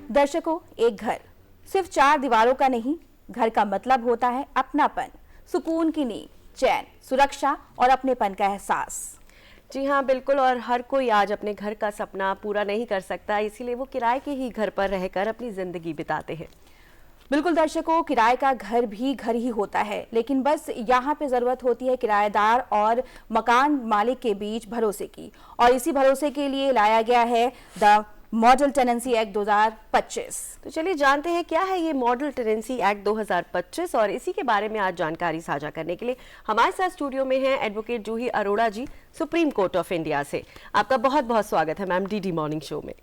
दर्शकों, एक घर सिर्फ चार दीवारों का नहीं, घर का मतलब होता है अपनापन, सुकून की नींद, चैन, सुरक्षा और अपनेपन का एहसास। जी हाँ, बिल्कुल। और हर कोई आज अपने घर का सपना पूरा नहीं कर सकता, इसीलिए वो किराए के ही घर पर रहकर अपनी जिंदगी बिताते हैं। बिल्कुल दर्शकों, किराए का घर भी घर ही होता है, लेकिन बस यहाँ पे जरूरत होती है किराएदार और मकान मालिक के बीच भरोसे की। और इसी भरोसे के लिए लाया गया है द मॉडल टेनेंसी एक्ट 2025। तो चलिए जानते हैं क्या है ये मॉडल टेनेंसी एक्ट 2025, और इसी के बारे में आज जानकारी साझा करने के लिए हमारे साथ स्टूडियो में हैं advocate Juhi Arora ji, Supreme Court of India से। आपका बहुत बहुत स्वागत है मैम डीडी मॉर्निंग शो में।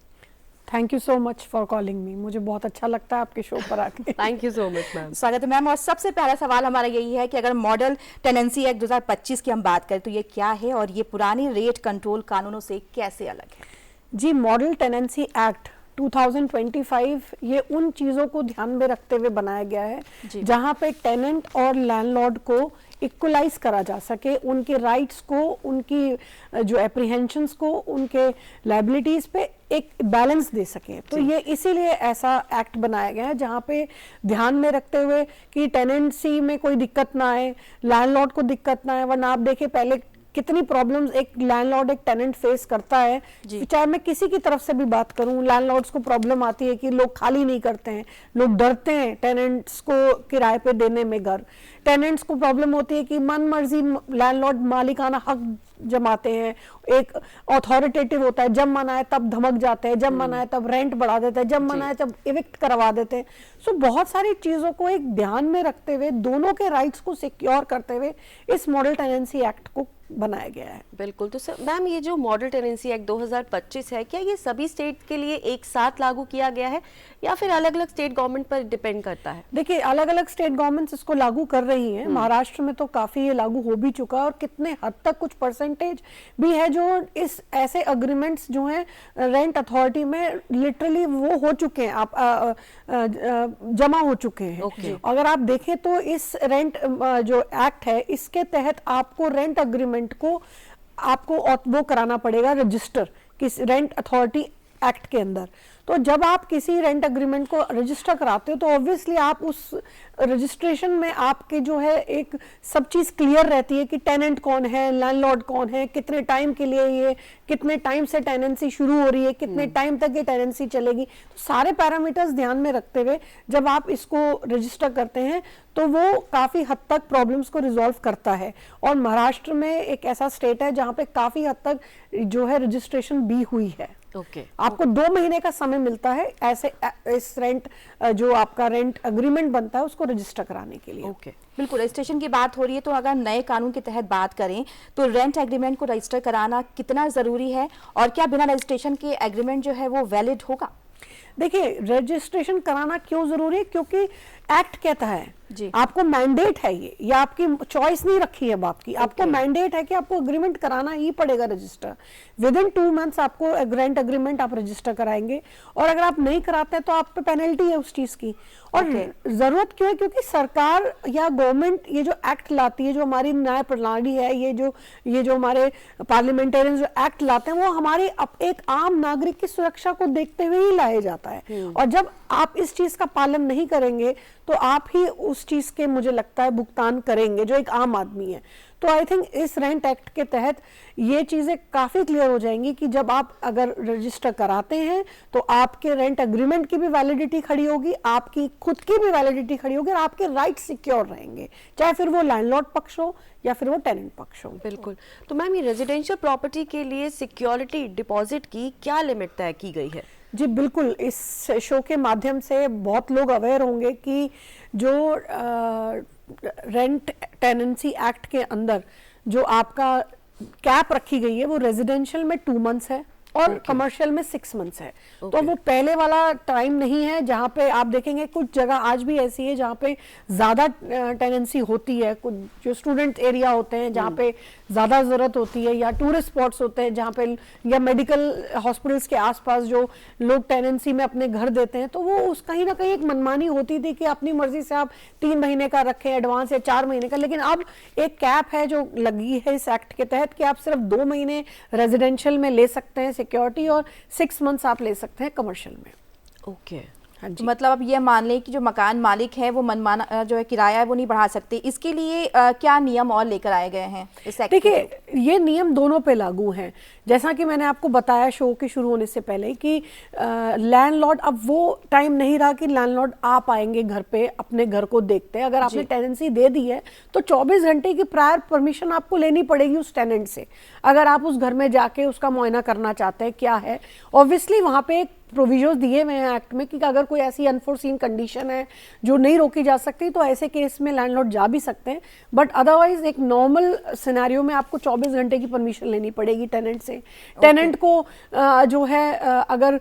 Thank you so much for calling me, मुझे बहुत अच्छा लगता है आपके शो पर आके। Thank you so much ma'am. स्वागत है मैम। और सबसे पहला सवाल हमारा यही है कि अगर मॉडल टेनेंसी एक्ट 2025 की हम बात करें तो ये क्या है और ये पुरानी रेट कंट्रोल कानूनों से कैसे अलग है? जी, मॉडल टेनेंसी एक्ट 2025 ये उन चीज़ों को ध्यान में रखते हुए बनाया गया है जहाँ पे टेनेंट और लैंडलॉर्ड को इक्वलाइज करा जा सके, उनके राइट्स को, उनकी जो एप्रीहेंशंस को, उनके लायबिलिटीज़ पे एक बैलेंस दे सके। तो ये इसीलिए ऐसा एक्ट बनाया गया है जहाँ पे ध्यान में रखते हुए कि टेनेंसी में कोई दिक्कत ना आए, लैंडलॉर्ड को दिक्कत ना आए। वरना आप देखिए पहले कितनी प्रॉब्लम्स एक लैंडलॉर्ड एक टेनेंट फेस करता है। चाहे मैं किसी की तरफ से भी बात करूं, लैंडलॉर्ड्स को प्रॉब्लम आती है कि लोग खाली नहीं करते हैं, लोग डरते हैं टेनेंट्स को किराए पे देने में घर। टेनेंट्स को प्रॉब्लम होती है कि मन मर्जी लैंडलॉर्ड मालिकाना हक जमाते हैं, एक अथॉरिटेटिव होता है, जब मन आए तब धमक जाते हैं, जब मन आए तब रेंट बढ़ा देते हैं, जब मन आए तब इविक्ट करवा देते हैं। सो बहुत सारी चीज़ों को एक ध्यान में रखते हुए, दोनों के राइट्स को सिक्योर करते हुए इस मॉडल टेनेंसी एक्ट को बनाया गया है। बिल्कुल। तो सर मैम, ये जो मॉडल टेनेंसी एक्ट 2025 है, क्या ये सभी स्टेट के लिए एक साथ लागू किया गया है या फिर अलग अलग स्टेट गवर्नमेंट पर डिपेंड करता है? देखिए, अलग अलग स्टेट गवर्नमेंट्स इसको लागू कर रही हैं। महाराष्ट्र में तो काफी ये लागू हो भी चुका है और कितने हद तक कुछ परसेंटेज भी है जो इस ऐसे अग्रीमेंट्स जो हैं रेंट अथॉरिटी में लिटरली वो हो चुके हैं, आप जमा हो चुके हैं। अगर आप देखें तो इस रेंट जो एक्ट है, इसके तहत आपको रेंट अग्रीमेंट को आपको वो कराना पड़ेगा रजिस्टर किस रेंट अथॉरिटी एक्ट के अंदर। तो जब आप किसी रेंट अग्रीमेंट को रजिस्टर कराते हो तो ऑब्वियसली आप उस रजिस्ट्रेशन में आपके जो है एक सब चीज़ क्लियर रहती है कि टेनेंट कौन है, लैंडलॉर्ड कौन है, कितने टाइम के लिए ये, कितने टाइम से टेनेंसी शुरू हो रही है, कितने टाइम तक ये टेनेंसी चलेगी। तो सारे पैरामीटर्स ध्यान में रखते हुए जब आप इसको रजिस्टर करते हैं तो वो काफ़ी हद तक प्रॉब्लम्स को रिजॉल्व करता है। और महाराष्ट्र में एक ऐसा स्टेट है जहाँ पे काफ़ी हद तक जो है रजिस्ट्रेशन भी हुई है। आपको 2 महीने का समय मिलता है ऐसे इस रेंट जो आपका रेंट अग्रीमेंट बनता है उसको रजिस्टर कराने के लिए। बिल्कुल, रजिस्ट्रेशन की बात हो रही है तो अगर नए कानून के तहत बात करें तो रेंट एग्रीमेंट को रजिस्टर कराना कितना जरूरी है और क्या बिना रजिस्ट्रेशन के एग्रीमेंट जो है वो वैलिड होगा? देखिए, रजिस्ट्रेशन कराना क्यों जरूरी है? क्योंकि एक्ट कहता है आपको मैंडेट है ये आपकी चॉइस नहीं रखी है बाप की, आपको मैंडेट है कि आपको एग्रीमेंट कराना ही पड़ेगा रजिस्टर। विद इन 2 मंथ्स आपको रेंट एग्रीमेंट आप रजिस्टर कराएंगे और अगर आप नहीं कराते तो आप पे पेनल्टी है उस चीज की। और जरूरत क्यों है? क्योंकि सरकार या गवर्नमेंट ये जो एक्ट लाती है, जो हमारी न्याय प्रणाली है, ये जो हमारे पार्लियामेंटेरियन जो एक्ट लाते हैं वो हमारी एक आम नागरिक की सुरक्षा को देखते हुए ही लाया जाता है। और जब आप इस चीज का पालन नहीं करेंगे तो आप ही उस चीज के, मुझे लगता है, भुगतान करेंगे जो एक आम आदमी है। तो आई थिंक इस रेंट एक्ट के तहत ये चीजें काफी क्लियर हो जाएंगी कि जब आप अगर रजिस्टर कराते हैं तो आपके रेंट एग्रीमेंट की भी वैलिडिटी खड़ी होगी, आपकी खुद की भी वैलिडिटी खड़ी होगी और आपके राइट सिक्योर रहेंगे, चाहे फिर वो लैंडलॉर्ड पक्ष हो या फिर वो टेनेंट पक्ष हो। बिल्कुल। तो मैम, ये रेजिडेंशियल प्रॉपर्टी के लिए सिक्योरिटी डिपॉजिट की क्या लिमिट तय की गई है? जी बिल्कुल, इस शो के माध्यम से बहुत लोग अवेयर होंगे कि जो रेंट टेनेंसी एक्ट के अंदर जो आपका कैप रखी गई है वो रेजिडेंशियल में 2 मंथ्स है और कमर्शियल में 6 मंथ्स है। तो वो पहले वाला टाइम नहीं है जहाँ पे आप देखेंगे कुछ जगह आज भी ऐसी है जहाँ पे ज़्यादा टेनेंसी होती है, कुछ जो स्टूडेंट एरिया होते हैं जहाँ पे ज़्यादा ज़रूरत होती है, या टूरिस्ट स्पॉट्स होते हैं जहाँ पे, या मेडिकल हॉस्पिटल्स के आसपास जो लोग टेनेंसी में अपने घर देते हैं, तो वो उस कहीं ना कहीं एक मनमानी होती थी कि अपनी मर्जी से आप 3 महीने का रखें एडवांस या 4 महीने का। लेकिन अब एक कैप है जो लगी है इस एक्ट के तहत कि आप सिर्फ 2 महीने रेजिडेंशियल में ले सकते हैं सिक्योरिटी और 6 मंथ्स आप ले सकते हैं कमर्शियल में। ओके। हाँ जी। तो मतलब अब ये मान लें कि जो मकान मालिक है वो मनमाना जो है किराया है वो नहीं बढ़ा सकते, इसके लिए क्या नियम और लेकर आए गए हैं इस एक्ट के थ्रू? देखिए, ये नियम दोनों पे लागू हैं। जैसा कि मैंने आपको बताया शो के शुरू होने से पहले कि लैंडलॉर्ड, अब वो टाइम नहीं रहा कि लैंडलॉर्ड आ पाएंगे घर पे, अपने घर को देखते हैं। अगर आपने टेनेंसी दे दी है तो 24 घंटे की प्रायर परमिशन आपको लेनी पड़ेगी उस टेनेंट से। अगर आप उस घर में जाके उसका मुआयना करना चाहते हैं क्या है, ऑब्वियसली वहाँ पे एक प्रोविजंस दिए हुए हैं एक्ट में कि अगर कोई ऐसी अनफोर्सीन कंडीशन है जो नहीं रोकी जा सकती तो ऐसे केस में लैंडलॉर्ड जा भी सकते हैं। बट अदरवाइज एक नॉर्मल सिनेरियो में आपको 24 घंटे की परमिशन लेनी पड़ेगी टेनेंट से। टेनेंट को जो है अगर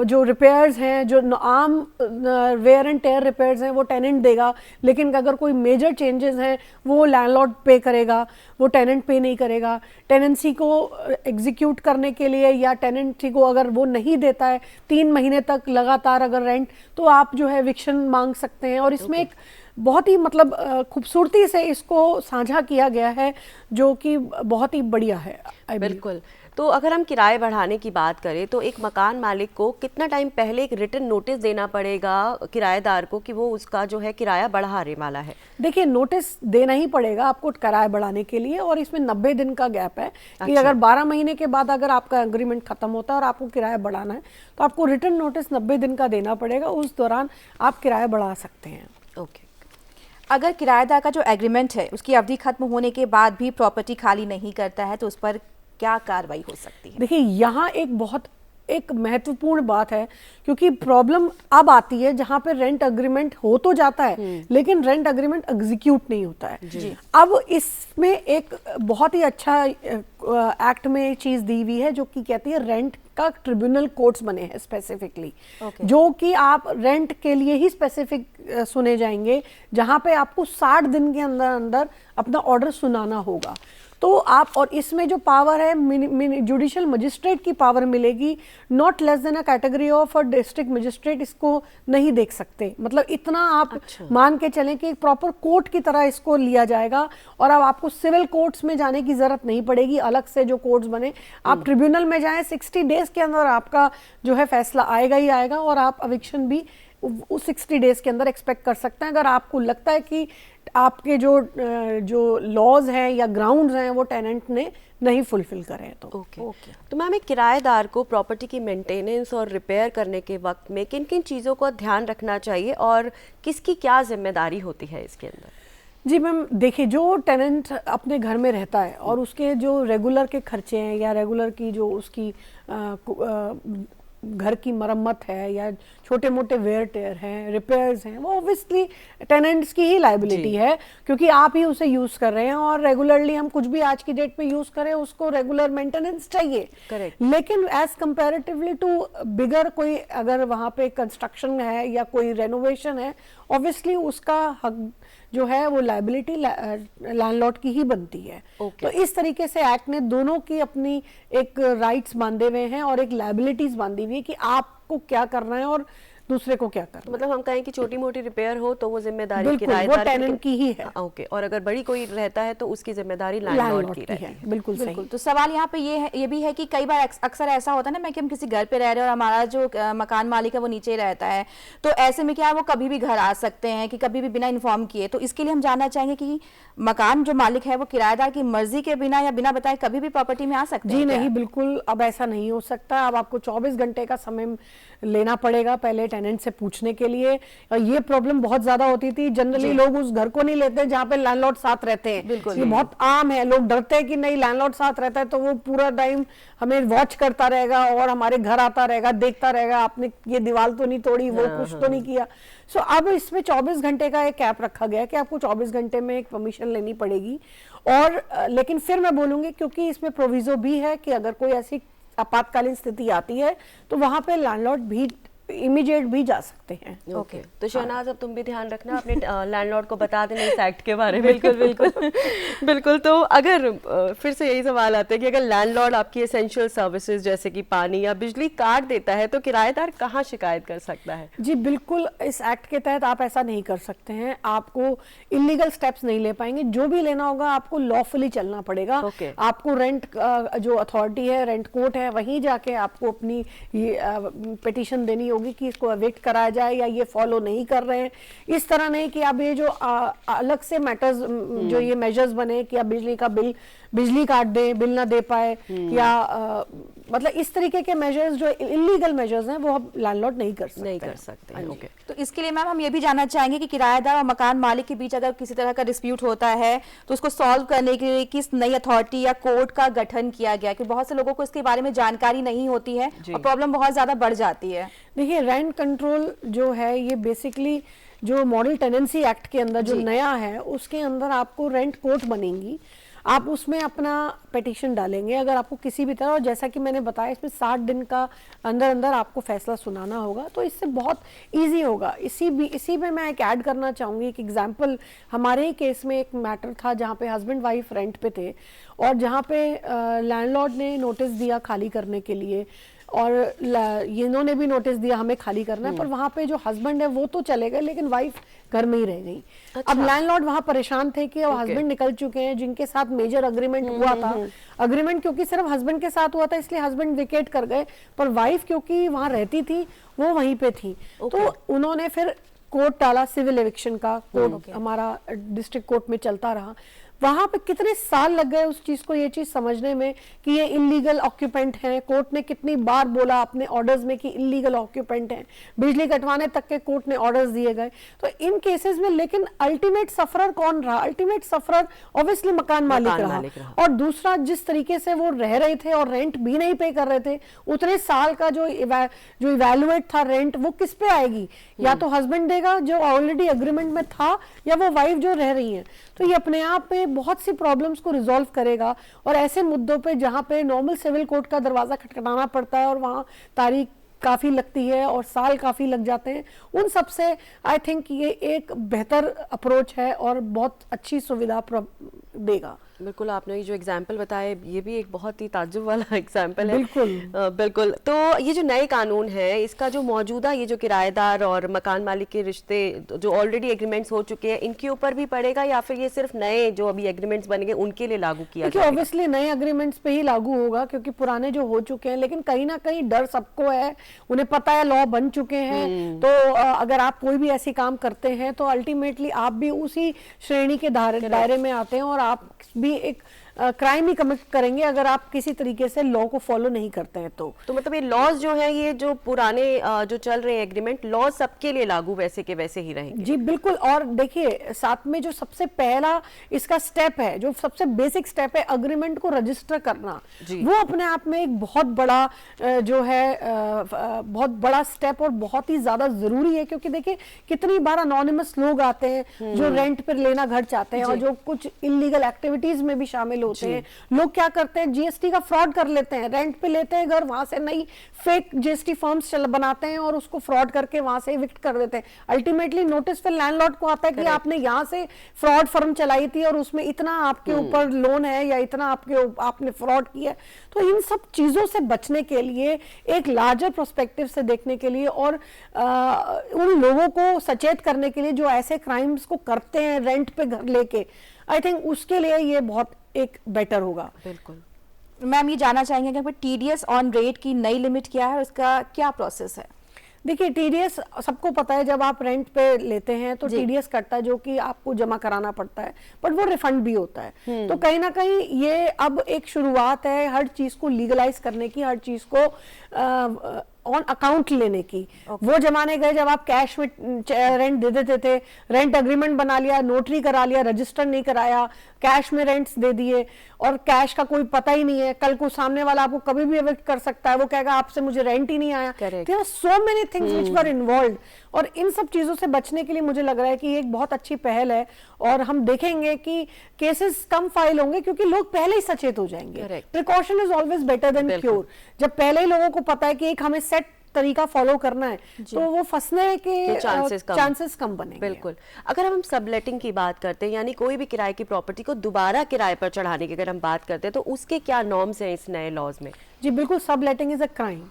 जो रिपेयर्स हैं, जो आम वेयर एंड टेयर रिपेयर्स हैं वो टेनेंट देगा, लेकिन अगर कोई मेजर चेंजेस हैं वो लैंडलॉर्ड पे करेगा, वो टेनेंट पे नहीं करेगा। टेनेंसी को एग्जीक्यूट करने के लिए या टेनेंसी को अगर वो नहीं देता है 3 महीने तक लगातार अगर रेंट, तो आप जो है एविक्शन मांग सकते हैं। और इसमें एक बहुत ही मतलब खूबसूरती से इसको साझा किया गया है जो कि बहुत ही बढ़िया है। बिल्कुल। तो अगर हम किराए बढ़ाने की बात करें तो एक मकान मालिक को कितना टाइम पहले एक रिटन नोटिस देना पड़ेगा किराएदार को कि वो उसका जो है किराया बढ़ाने वाला है? देखिए, नोटिस देना ही पड़ेगा आपको किराया बढ़ाने के लिए, और इसमें 90 दिन का गैप है कि अगर 12 महीने के बाद अगर आपका एग्रीमेंट खत्म होता है और आपको किराया बढ़ाना है तो आपको रिटन नोटिस 90 दिन का देना पड़ेगा। उस दौरान आप किराया बढ़ा सकते हैं। ओके। अगर किराएदार का जो एग्रीमेंट है उसकी अवधि खत्म होने के बाद भी प्रॉपर्टी खाली नहीं करता है तो उस पर क्या कार्रवाई हो सकती है? देखिए, यहाँ एक महत्वपूर्ण बात है, क्योंकि प्रॉब्लम अब आती है जहां पे रेंट अग्रीमेंट हो तो जाता है लेकिन रेंट अग्रीमेंट एग्जीक्यूट नहीं होता है। अब इसमें एक बहुत ही अच्छा एक्ट में एक चीज दी हुई है जो कि कहती है रेंट का ट्रिब्यूनल कोर्ट्स बने हैं स्पेसिफिकली, जो कि आप रेंट के लिए ही स्पेसिफिक सुने जाएंगे, जहां पे आपको 60 दिन के अंदर अंदर अपना ऑर्डर सुनाना होगा। तो आप, और इसमें जो पावर है जुडिशियल मजिस्ट्रेट की पावर मिलेगी, not less than a category of a district magistrate इसको नहीं देख सकते। मतलब इतना आप मान के चलें कि एक प्रॉपर कोर्ट की तरह इसको लिया जाएगा, और अब आपको सिविल कोर्ट्स में जाने की जरूरत नहीं पड़ेगी, अलग से जो कोर्ट्स बने, आप ट्रिब्यूनल में जाएं, 60 डेज के अंदर आपका जो है फैसला आएगा ही आएगा, और आप एविक्शन भी उस 60 डेज के अंदर एक्सपेक्ट कर सकते हैं। अगर आपको लगता है कि आपके जो लॉज हैं या ग्राउंड्स हैं वो टेनेंट ने नहीं फुलफिल करें तो ओके। तो मैम, एक किराएदार को प्रॉपर्टी की मेंटेनेंस और रिपेयर करने के वक्त में किन किन चीज़ों का ध्यान रखना चाहिए और किसकी क्या जिम्मेदारी होती है इसके अंदर? जी मैम, देखिए, जो टेनेंट अपने घर में रहता है और उसके जो रेगुलर के खर्चे हैं या रेगुलर की जो उसकी घर की मरम्मत है या छोटे मोटे वेयर टेयर हैं, रिपेयर्स हैं, वो ऑब्वियसली टेनेंट्स की ही लाइबिलिटी है, क्योंकि आप ही उसे यूज कर रहे हैं और रेगुलरली हम कुछ भी आज की डेट पे यूज करें उसको रेगुलर मेंटेनेंस चाहिए। करेक्ट। लेकिन एज कंपैरेटिवली टू बिगर कोई अगर वहां पे कंस्ट्रक्शन है या कोई रेनोवेशन है, ऑब्वियसली उसका हक जो है वो लाइबिलिटी लैंडलॉर्ड की ही बनती है। तो इस तरीके से एक्ट ने दोनों की अपनी एक राइट्स बांधे हुए हैं और एक लाइबिलिटीज बांधी हुई है कि आपको क्या करना है और दूसरे को क्या करना। मतलब हम कहें कि छोटी मोटी रिपेयर हो तो वो जिम्मेदारी किराएदार, वो टेनेंट की ही है। ओके। और अगर बड़ी कोई रहता है तो उसकी जिम्मेदारी लैंडलॉर्ड की रहती है। बिल्कुल सही। तो सवाल यहाँ पे ये भी है कि कई बार अक्सर ऐसा होता है ना कि हम किसी घर पे रह रहे हैं और हमारा जो मकान मालिक है वो नीचे रहता है, तो ऐसे में क्या है वो कभी भी घर आ सकते हैं कि कभी भी बिना इन्फॉर्म किए। तो इसके लिए हम जानना चाहेंगे कि मकान जो मालिक है वो किराएदार की मर्जी के बिना या बिना बताए कभी भी प्रॉपर्टी में आ सकते हैं? जी नहीं, बिल्कुल अब ऐसा नहीं हो सकता। अब आपको 24 घंटे का समय लेना पड़ेगा पहले टेनेंट से पूछने के लिए। और ये प्रॉब्लम बहुत ज्यादा होती थी, जनरली लोग उस घर को नहीं लेते जहाँ पे लैंडलॉर्ड साथ रहते हैं। बिल्कुल, ये बहुत आम है। लोग डरते हैं कि नहीं, लैंडलॉर्ड साथ रहता है तो वो पूरा टाइम हमें वॉच करता रहेगा और हमारे घर आता रहेगा, देखता रहेगा आपने ये दीवार तो नहीं तोड़ी, वो कुछ तो नहीं किया। सो अब इसमें 24 घंटे का एक कैप रखा गया कि आपको 24 घंटे में एक परमिशन लेनी पड़ेगी। और लेकिन फिर मैं बोलूंगी, क्योंकि इसमें प्रोविजो भी है कि अगर कोई ऐसी आपातकालीन स्थिति आती है तो वहां पे लैंडलॉर्ड भी इमीडिएट भी जा सकते हैं। ओके। तो शहनाज, अब तुम भी ध्यान रखना, अपने लैंडलॉर्ड को बता देना इस एक्ट के बारे में। बिल्कुल बिल्कुल बिल्कुल। तो अगर फिर से यही सवाल आता है कि अगर लैंडलॉर्ड आपकी एसेंशियल सर्विसेज जैसे कि पानी या बिजली काट देता है तो किराएदार कहाँ शिकायत कर सकता है? जी बिल्कुल, इस एक्ट के तहत आप ऐसा नहीं कर सकते हैं। आपको इलीगल स्टेप्स नहीं ले पाएंगे। जो भी लेना होगा आपको लॉफुली चलना पड़ेगा। आपको रेंट जो अथॉरिटी है, रेंट कोर्ट है, वहीं जाके आपको अपनी पिटीशन देनी होगी कि इसको एविक्ट कराया जाए या ये फॉलो नहीं कर रहे हैं। इस तरह नहीं कि अब ये जो अलग से मैटर्स जो ये मेजर्स बने कि अब बिजली काट दे, बिल ना दे पाए, या मतलब इस तरीके के मेजर्स जो इलीगल मेजर्स हैं वो अब लैंडलॉर्ड नहीं कर सकते हैं। ओके, तो इसके लिए मैम हम ये भी जानना चाहेंगे कि किराएदार और मकान मालिक के बीच अगर किसी तरह का डिस्प्यूट होता है तो उसको सॉल्व करने के लिए किस नई अथॉरिटी या कोर्ट का गठन किया गया, क्योंकि बहुत से लोगों को इसके बारे में जानकारी नहीं होती है और प्रॉब्लम बहुत ज्यादा बढ़ जाती है। देखिए, रेंट कंट्रोल जो है ये बेसिकली जो मॉडल टेनेंसी एक्ट के अंदर जो नया है उसके अंदर आपको रेंट कोर्ट बनेंगी, आप उसमें अपना पिटीशन डालेंगे अगर आपको किसी भी तरह, और जैसा कि मैंने बताया इसमें 60 दिन का अंदर अंदर आपको फैसला सुनाना होगा, तो इससे बहुत इजी होगा। इसी में मैं एक ऐड करना चाहूँगी एक एग्जांपल। हमारे ही केस में एक मैटर था जहाँ पे हस्बैंड वाइफ रेंट पे थे और जहाँ पे लैंडलॉर्ड ने नोटिस दिया खाली करने के लिए और इन्होंने भी नोटिस दिया हमें खाली करना है, पर वहाँ पे जो हस्बैंड है वो तो चले गए लेकिन वाइफ घर में ही रह गई। अच्छा। अब लैंडलॉर्ड वहाँ परेशान थे कि हस्बैंड निकल चुके हैं जिनके साथ मेजर अग्रीमेंट हुआ था, अग्रीमेंट क्योंकि सिर्फ हस्बैंड के साथ हुआ था इसलिए हस्बैंड विकेट कर गए, पर वाइफ क्योंकि वहाँ रहती थी वो वहीं पे थी। तो उन्होंने फिर कोर्ट डाला, सिविल एविक्शन का कोर्ट हमारा डिस्ट्रिक्ट कोर्ट में चलता रहा। वहां पे कितने साल लग गए उस चीज को, ये चीज समझने में कि ये इलीगल ऑक्यूपेंट हैं। कोर्ट ने कितनी बार बोला अपने ऑर्डर्स में कि इलीगल ऑक्यूपेंट हैं, बिजली कटवाने तक के कोर्ट ने ऑर्डर्स दिए गए। तो इन केसेस में लेकिन अल्टीमेट सफरर कौन रहा? अल्टीमेट सफरर ऑब्वियसली मकान मालिक रहा। और दूसरा, जिस तरीके से वो रह रहे थे और रेंट भी नहीं पे कर रहे थे, उतने साल का जो इवैल्यूएट था रेंट वो किस पे आएगी? या तो हस्बैंड देगा जो ऑलरेडी अग्रीमेंट में था, या वो वाइफ जो रह रही है। तो ये अपने आप में बहुत सी प्रॉब्लम्स को रिजॉल्व करेगा। और ऐसे मुद्दों पे जहां पे नॉर्मल सिविल कोर्ट का दरवाजा खटखटाना पड़ता है और वहां तारीख काफी लगती है और साल काफी लग जाते हैं, उन सब से आई थिंक ये एक बेहतर अप्रोच है और बहुत अच्छी सुविधा देगा। बिल्कुल, आपने जो एग्जाम्पल बताया ये भी एक बहुत ही ताज्जुब वाला एग्जाम्पल है। बिल्कुल। तो ये जो नए कानून है इसका जो मौजूदा ये जो किराएदार और मकान मालिक के रिश्ते जो ऑलरेडी एग्रीमेंट्स हो चुके हैं इनके ऊपर भी पड़ेगा या फिर ये सिर्फ नए जो अभी एग्रीमेंट्स बनेंगे उनके लिए लागू किया जाएगा? ऑब्वियसली नए एग्रीमेंट्स पे ही लागू होगा क्योंकि पुराने जो हो चुके हैं, लेकिन कहीं ना कहीं डर सबको है, उन्हें पता है लॉ बन चुके हैं। तो अगर आप कोई भी ऐसी काम करते हैं तो अल्टीमेटली आप भी उसी श्रेणी के दायरे में आते हैं और आप भी एक क्राइम ही कमिट करेंगे अगर आप किसी तरीके से लॉ को फॉलो नहीं करते हैं। तो मतलब ये लॉज जो है ये जो पुराने जो चल रहे हैं एग्रीमेंट लॉ सबके लिए लागू वैसे के वैसे ही रहेंगे? जी बिल्कुल। और देखिए साथ में जो सबसे पहला इसका स्टेप है, जो सबसे बेसिक स्टेप है अग्रीमेंट को रजिस्टर करना, वो अपने आप में एक बहुत बड़ा जो है बहुत बड़ा स्टेप और बहुत ही ज्यादा जरूरी है। क्योंकि देखिए कितनी बार अनोनिमस लोग आते हैं जो रेंट पर लेना घर चाहते हैं और जो कुछ इलीगल एक्टिविटीज में भी शामिल होते हैं। लोग क्या करते हैं, जीएसटी का फ्रॉड कर लेते हैं, रेंट पे लेते हैं घर, वहां से नई फेक जीएसटी फर्म्स बनाते हैं और उसको फ्रॉड करके वहां से इविक्ट कर देते हैं। अल्टीमेटली नोटिस फिर लैंडलॉर्ड को आता है कि आपने यहाँ से फ्रॉड फर्म चलाई थी और उसमें इतना आपके ऊपर लोन है या इतना आपने फ्रॉड किया। तो इन सब चीजों से बचने के लिए, एक लार्जर पर्सपेक्टिव से देखने के लिए और उन लोगों को सचेत करने के लिए जो ऐसे क्राइम्स को करते हैं रेंट पे घर लेके, आई थिंक उसके लिए ये बहुत एक बेटर होगा। बिल्कुल। मैम ये जानना चाहेंगे कि टीडीएस ऑन रेट की नई लिमिट क्या है और इसका क्या प्रोसेस है? देखिए टीडीएस सबको पता है, जब आप रेंट पे लेते हैं तो टीडीएस कटता है जो कि आपको जमा कराना पड़ता है, बट वो रिफंड भी होता है। तो कहीं ना कहीं ये अब एक शुरुआत है हर चीज को लीगलाइज करने की, हर चीज को ऑन अकाउंट लेने की। वो जमाने गए जब आप कैश में रेंट दे देते थे, रेंट अग्रीमेंट बना लिया, नोटरी करा लिया, रजिस्टर नहीं कराया, कैश में रेंट्स दे दिए और कैश का कोई पता ही नहीं है। कल को सामने वाला आपको कभी भी एविक्ट कर सकता है, वो कहेगा आपसे मुझे रेंट ही नहीं आया। There are so many things which were involved और इन सब चीजों से बचने के लिए मुझे लग रहा है कि ये एक बहुत अच्छी पहल है और हम देखेंगे कि केसेस कम फाइल होंगे क्योंकि लोग पहले ही सचेत हो जाएंगे। Precaution is always better than cure. जब पहले ही लोगों को पता है कि एक हमें सेट तरीका फॉलो करना है तो वो फंसने के चांसेस कम बनेंगे। बिल्कुल। अगर हम सबलेटिंग की बात करते हैं यानी कोई भी किराए की प्रॉपर्टी को दोबारा किराए पर चढ़ाने की अगर हम बात करते हैं तो उसके क्या नॉर्म्स हैं इस नए लॉज में? जी बिल्कुल, सबलेटिंग इज अ क्राइम।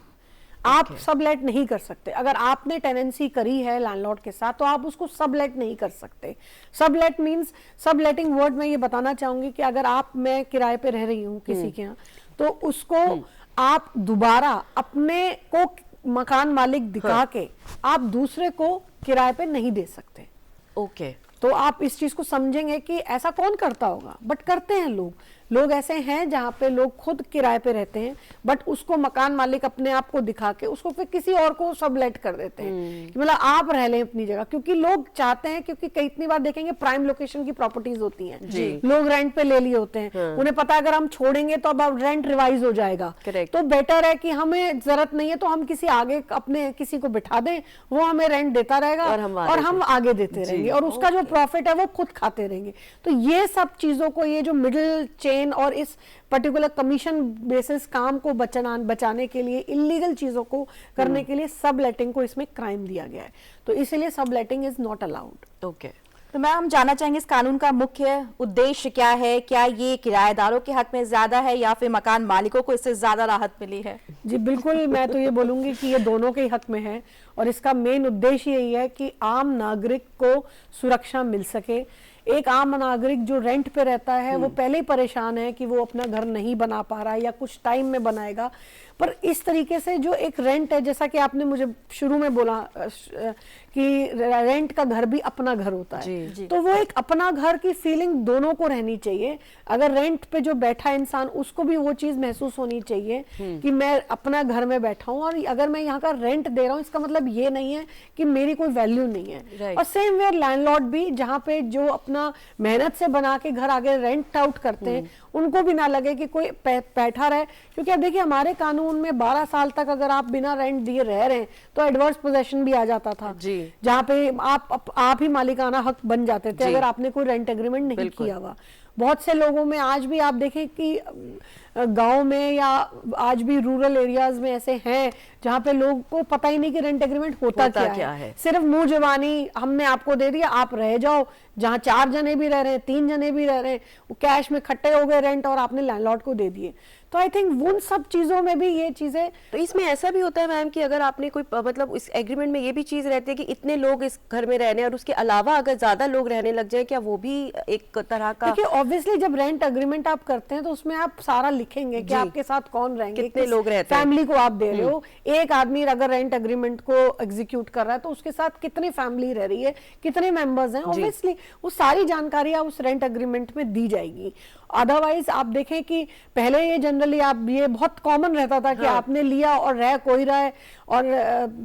आप सबलेट नहीं कर सकते। अगर आपने टेनेंसी करी है लैंडलॉर्ड के साथ तो आप उसको सबलेट नहीं कर सकते। सबलेट मींस, सबलेटिंग वर्ड में ये बताना चाहूंगी कि अगर मैं किराए पे रह रही हूँ किसी के यहाँ तो उसको आप दोबारा अपने को मकान मालिक दिखा के आप दूसरे को किराए पे नहीं दे सकते। ओके। तो आप इस चीज को समझेंगे कि ऐसा कौन करता होगा, बट करते हैं लोग ऐसे हैं जहाँ पे लोग खुद किराए पे रहते हैं, बट उसको मकान मालिक अपने आप को दिखा के उसको फिर किसी और को सबलेट कर देते हैं कि मतलब आप रह लें अपनी जगह, क्योंकि लोग चाहते हैं, क्योंकि कितनी बार देखेंगे प्राइम लोकेशन की प्रॉपर्टीज होती हैं, लोग रेंट पे ले लिए होते हैं, उन्हें पता है अगर हम छोड़ेंगे तो अब रेंट रिवाइज हो जाएगा, तो बेटर है कि हमें जरूरत नहीं है तो हम किसी आगे अपने किसी को बिठा दें, वो हमें रेंट देता रहेगा और हम आगे देते रहेंगे और उसका जो प्रॉफिट है वो खुद खाते रहेंगे। तो ये सब चीजों को, ये जो मिडिल चेन और इस पर्टिकुलर कमीशन बेसिस काम को बचाने के लिए, इलीगल चीजों को करने के लिए सब लेटिंग को इसमें क्राइम दिया गया है, तो इसीलिए सब लेटिंग इज नॉट अलाउड। ओके। तो मैम हम जानना चाहेंगे इस कानून का मुख्य उद्देश्य क्या है? क्या ये किराएदारों के हक में ज्यादा है या फिर मकान मालिकों को इससे ज्यादा राहत मिली है? जी बिल्कुल, मैं तो ये बोलूंगी कि ये दोनों के हक में है और इसका मेन उद्देश्य यही है कि आम नागरिक को सुरक्षा मिल सके। एक आम नागरिक जो रेंट पे रहता है वो पहले ही परेशान है कि वो अपना घर नहीं बना पा रहा है या कुछ टाइम में बनाएगा, पर इस तरीके से जो एक रेंट है, जैसा कि आपने मुझे शुरू में बोला कि रेंट का घर भी अपना घर होता है, तो वो एक अपना घर की फीलिंग दोनों को रहनी चाहिए। अगर रेंट पे जो बैठा इंसान, उसको भी वो चीज महसूस होनी चाहिए कि मैं अपना घर में बैठा हूँ और अगर मैं यहाँ का रेंट दे रहा हूँ इसका मतलब ये नहीं है कि मेरी कोई वैल्यू नहीं है। और सेम वेयर लैंडलॉर्ड भी, जहाँ पे जो अपना मेहनत से बना के घर आगे रेंट आउट करते हैं, उनको भी ना लगे कि कोई बैठा रहे, क्योंकि अब देखिए हमारे कानून में 12 साल तक अगर आप बिना रेंट दिए रह रहे हैं तो एडवर्स पोजेशन भी आ जाता था, जहाँ पे आप ही मालिकाना हक बन जाते थे अगर आपने कोई रेंट एग्रीमेंट नहीं किया हुआ। बहुत से लोगों में आज भी आप देखें कि गांव में या आज भी रूरल एरियाज में ऐसे हैं जहाँ पे लोगों को पता ही नहीं कि रेंट एग्रीमेंट होता क्या है। सिर्फ मुंह जबानी हमने आपको दे दिया, आप रह जाओ, जहाँ 4 जने भी रह रहे हैं, 3 जने भी रह रहे हैं, वो कैश में इकट्ठे हो गए रेंट और आपने लैंडलॉर्ड को दे दिए। तो आई थिंक उन सब चीजों में भी ये चीजें, तो इसमें ऐसा भी होता है मैम कि अगर आपने कोई मतलब इस एग्रीमेंट में ये भी चीज रहती है कि इतने लोग इस घर में रहने और उसके अलावा अगर ज्यादा लोग रहने लग जाए, क्या वो भी एक तरह का? देखिए ऑब्वियसली जब रेंट एग्रीमेंट आप करते हैं तो उसमें आप सारा लिखेंगे कि आपके साथ कौन रहेंगे, कितने लोग रहते हैं, फैमिली को आप दे रहे हो। एक आदमी अगर रेंट एग्रीमेंट को एग्जीक्यूट कर रहा है तो उसके साथ कितनी फैमिली रह रही है, कितने मेंबर्स हैं, ऑब्वियसली वो सारी जानकारियां उस रेंट एग्रीमेंट में दी जाएगी। अदरवाइज आप देखें कि पहले ये जनरली आप ये बहुत कॉमन रहता था कि आपने लिया और रह कोई रहा है और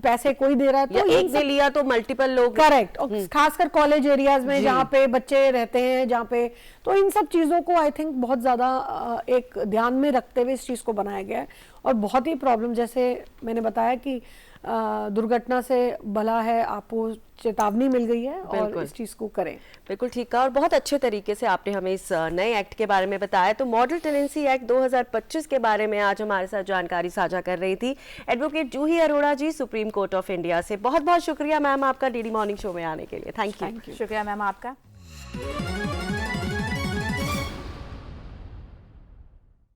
पैसे कोई दे रहा है, तो एक ने लिया तो मल्टीपल लोग, करेक्ट, और खासकर कॉलेज एरियाज में जहाँ पे बच्चे रहते हैं, जहाँ पे, तो इन सब चीजों को आई थिंक बहुत ज्यादा एक ध्यान में रखते हुए इस चीज को बनाया गया है। और बहुत ही प्रॉब्लम, जैसे मैंने बताया कि दुर्घटना से भला है आपको चेतावनी मिल गई है और इस चीज को करें। बिल्कुल ठीक है, और बहुत अच्छे तरीके से आपने हमें इस नए एक्ट के बारे में बताया। तो मॉडल टेनेंसी एक्ट 2025 के बारे में आज हमारे साथ जानकारी साझा कर रही थी advocate Juhi Arora ji, Supreme Court of India से। बहुत बहुत शुक्रिया मैम आपका डीडी मॉर्निंग शो में आने के लिए। Thank you. शुक्रिया मैम आपका।